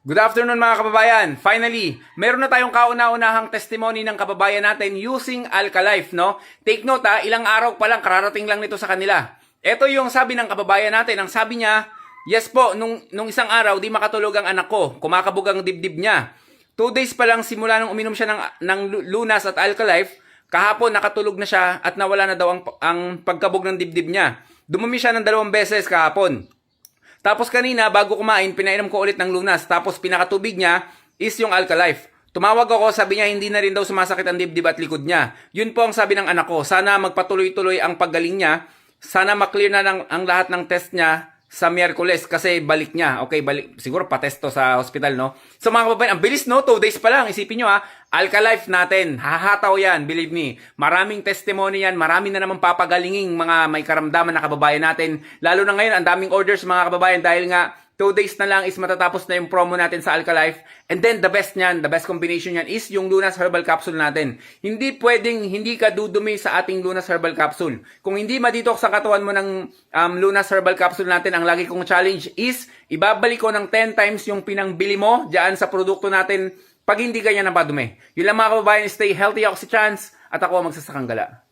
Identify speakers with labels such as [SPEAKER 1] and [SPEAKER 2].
[SPEAKER 1] Good afternoon mga kababayan. Finally, meron na tayong kauna-unahang testimony ng kababayan natin using Alkalife, no? Take note ilang araw pa lang, kararating lang nito sa kanila. Ito yung sabi ng kababayan natin. Ang sabi niya, yes po, nung isang araw, di makatulog ang anak ko. Kumakabog ang dibdib niya. 2 days pa lang simula nung uminom siya ng Lunas at Alkalife, kahapon nakatulog na siya at nawala na daw ang pagkabog ng dibdib niya. Dumumi siya ng 2 beses kahapon. Tapos kanina, bago kumain, pinainom ko ulit ng Lunas. Tapos pinakatubig niya is yung Alkalife. Tumawag ako, sabi niya hindi na rin daw sumasakit ang dibdib at likod niya. Yun po ang sabi ng anak ko. Sana magpatuloy-tuloy ang paggaling niya. Sana maklear na ang lahat ng test niya sa Miyerkules kasi balik niya. Okay, balik. Siguro patesto sa hospital, no? So mga kababayan, ang bilis, no? 2 days pa lang. Isipin nyo, Alkalife natin. Hahataw yan, believe me. Maraming testimony yan. Marami na naman papagalinging mga may karamdaman na kababayan natin. Lalo na ngayon, ang daming orders mga kababayan dahil nga 2 days na lang is matatapos na yung promo natin sa Alkalife. And then the best niyan, the best combination niyan is yung Lunas Herbal Capsule natin. Hindi pwedeng hindi ka dudumi sa ating Lunas Herbal Capsule. Kung hindi madetox sa katawan mo ng Lunas Herbal Capsule natin, ang lagi kong challenge is ibabalik ko ng 10 times yung pinangbili mo diyan sa produkto natin pag hindi ganyan napadumi. Yun lang mga kababayan, stay healthy. Ako si Chance at ako ang magsasakang gala.